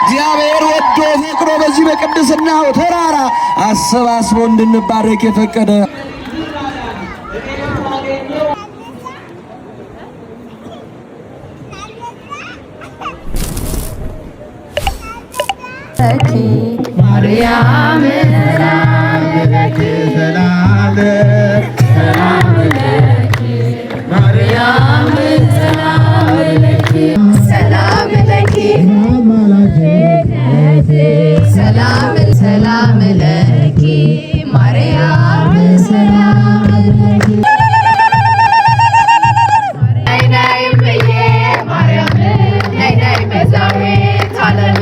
እግዚአብሔር ወዶ ፈቅዶ በዚህ በቅድስናው ተራራ አሰባስቦ እንድንባረክ የፈቀደ ማርያም ሰላም ለኪ ሰላም ለኪ ማርያም ሰላም ለኪ ሰላም ለኪ ሰላም ለኪ ማርያም ሰላም ለኪ ናይ ናይ በየ ማርያም ናይ ናይ ቤዛዊት ዓለም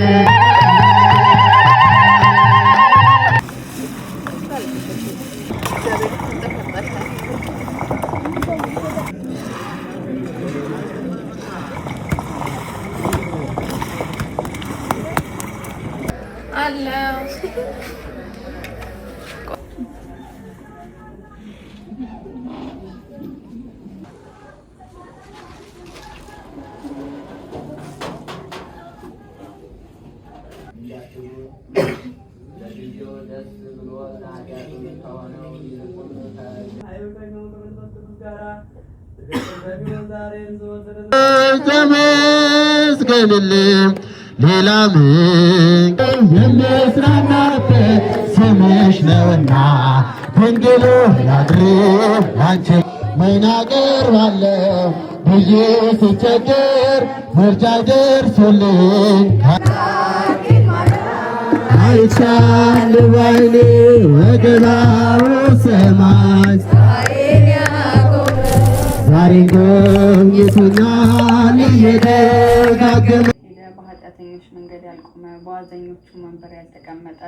ተመስገንልኝ ሌላ ምን የምጽናናበት ስምሽ ነውና ድንግል ያድርብ ላንቺ ምን አቀርባለሁ ብዬ ስቸገር ምርጫ ደርሶልኝ አይቻል ባይኔ ወገባው ሰማይ ዛሬ ጎብኝቶኛል እየደጋገመ በኃጢአተኞች መንገድ ያልቆመ በዋዘኞቹ መንበር ያልተቀመጠ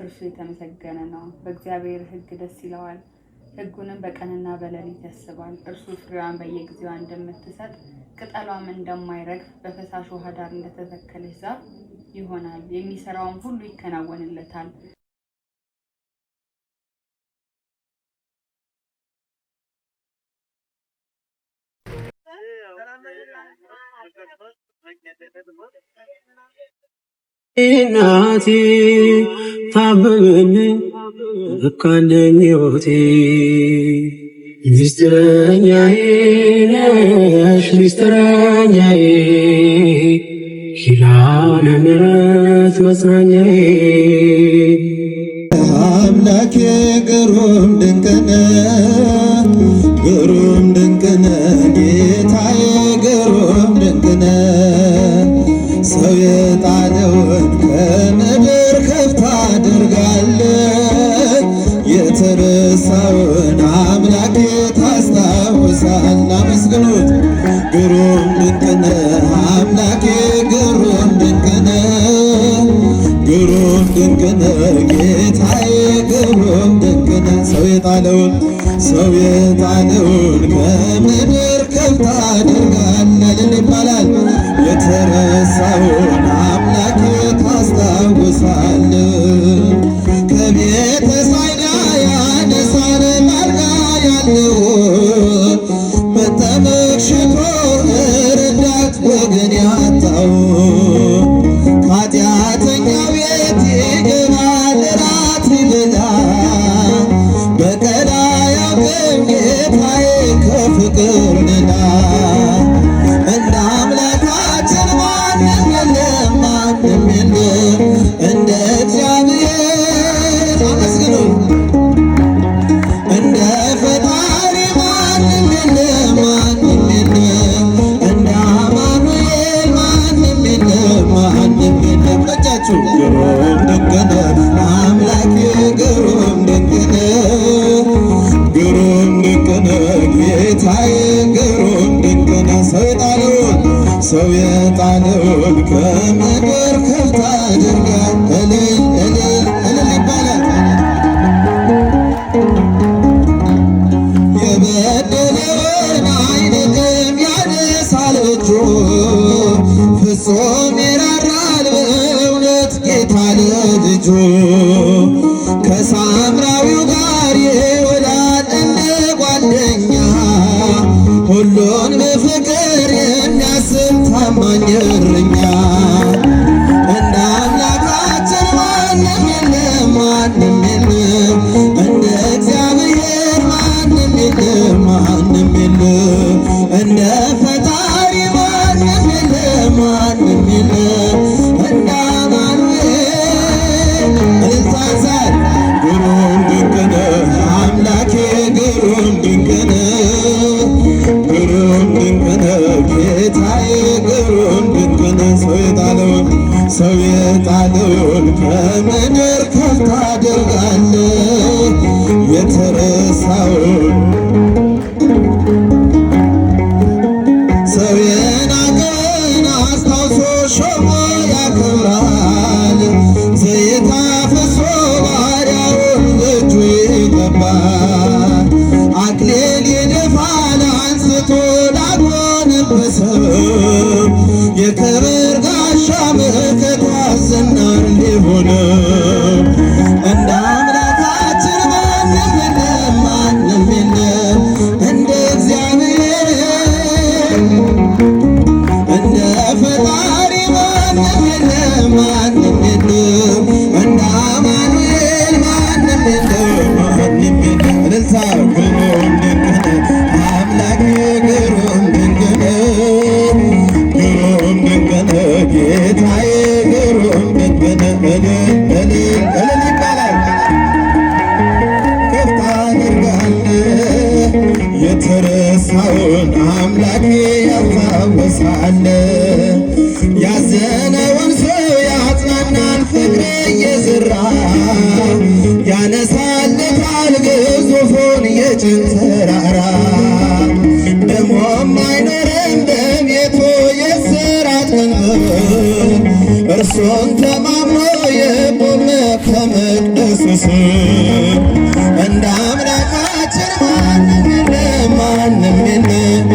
እርሱ የተመሰገነ ነው። በእግዚአብሔር ሕግ ደስ ይለዋል፣ ሕጉንም በቀንና በሌሊት ያስባል። እርሱ ፍሬዋን በየጊዜዋ እንደምትሰጥ ቅጠሏም እንደማይረግፍ በፈሳሽ ውሃ ዳር እንደተተከለች ዛፍ ይሆናል። የሚሰራውን ሁሉ ይከናወንለታል። እናቴ ታመመልኝ እካለኝ ሕይወቴ ሚስጥረኛዬ ነሽ ሚስጥረኛዬ ኪዳነ ምሕረት መጽናኛዬ አምላኬ ግሩም ድንቅ ነህ ግሩም ድንቅ ነህ ጌታዬ ግሩም ድንቅ ነህ ሰው የጣለውን ከምድር ከፍ ታደርጋለህ የተረሳውን አምላኬ ታስታውሳለህ አመስግኑት ግሩም ድንቅ ነህ አምላኬ ግሩም ድንቅ ነህ ግሩም ድንቅ ነህ ጌታዬ ግሩም ድንቅ ነህ ሰው የጣለውን ከምድር ከፍ ታደርጋለህ ይባላል የተረሳውን አምላኬ ታስታውሳለህ ከቤተ ሳይዳ ያነሳን ባልጋ ያለው መጠመቅ ሽቶ ረዳት ወገን ያጣው ከኃጢአተኛ ቤት ይገባል ራት ሊበላ በቀላ ያውቅም ጌታዬ ከፍቅር ሌላ እንደ አምላካችን ማንም የለም ከምድር ከፍ ታደርጋለህ። እልል እልል ይባላል። የበደለን አይንቅም ያነሳል እጁ ፍጹም ይራራል በእውነት ጌታ ለልጁ ከሳምራዊው ጋር ይውላል እንደ ጓደኛ ሁሉን በፍቅር የሚያስብ ታማኝ እረኛ እንደ አምላካችን ማንም የለም ማንም የለም እንደ እግዚአብሔር ማንም የለም ማንም የለም እንደ ፈጣሪ ማንም የለም ማንም የለም እንደ አማኑኤል እልልታንሳል ግሩም ድንቅ ነህ አምላኬ ግሩም ድንቅ ነህ ግሩም ድንቅ ነህ ጌታዬ ግሩም ድንቅ ነህ ሰው የጣለውን ከምድር ከፍ ታደርጋለህ የተረሳውን ሰው የናቀን አስታውሶ ሾሞ ያከብራል ዘይት አፍስሶ ባሪያውን እጁ ይቀባል አክሊል ይደፋል አንስቶ ላጎነበሰው የክብር ጋሻ መከታ ዝናር ሊሆነው እንደ አምላካችን ማንም የለም ማንም የለም እንደ እግዚአብሔር እንደ ፈጣሪ ማንም የለም ማንም የለም እንደ አማኑኤል ማንም የለም ማንም የለም እልልታ ግሩም ድንቅ ነህ አምላኬ ግሩም ድንቅ ነህ ግሩም ድንቅ ነህ ጌታዬ ግሩም ድንቅ ነህ እልል እልል እልል ይባላል ከፍ ታደርጋለህ የተረሳውን አምላኬ ያስታውሳለህ ያዘነውን ሰው ያጽናናል ፍቅር እየዘራ ያነሳለታል ግዙፉን የጭንቅ ተራራ ደሞም አይኖርም በቤቱ የእስራት ቀንበር እርሱን ተማምኖ የቆመ ከመቅደሱ ስር እንደ አምላካችን ማንም የለም ማንም የለም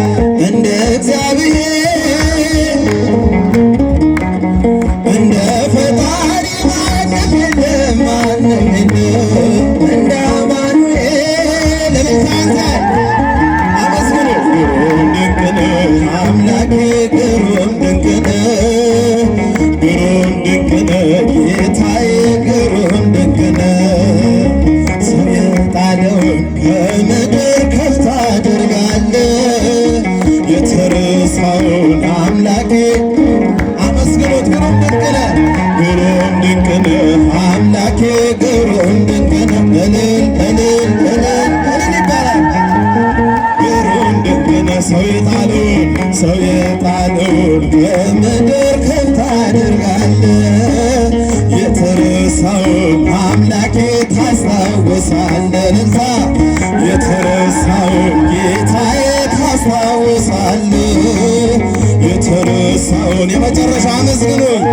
እንደ እግዚአብሔር እንደ ፈጣሪ ማንም የለም ማንም የለም እንደ አማኑኤል ለምታንሳል አመስግኑ ግሩም ድንቅ ነህ አምላኬ ግሩም ድንቅ ነህ ግሩም ድንቅ ነህ ጌታዬ ግሩም ድንቅ ነህ ሰው የጣለውን ከምድር ከፍ ታደርጋለህ የተረሳውን አምላኬ አመስግኖት ግሩም ድንቅ ነህ ግሩም ድንቅ ነህ አምላኬ ግሩም ድንቅ ነህ እልል እልል እልል እልል ይባላል ግሩም ድንቅ ነህ ሰው የጣለውን ከምድር ከፍ ታደርጋለህ የተረሳውን አምላኬ ታስታውሳለህ እልልታ የተረሳውን ጌታዬ ታስታውሳለህ የተረሳውን የመጨረሻ አመስግኑኝ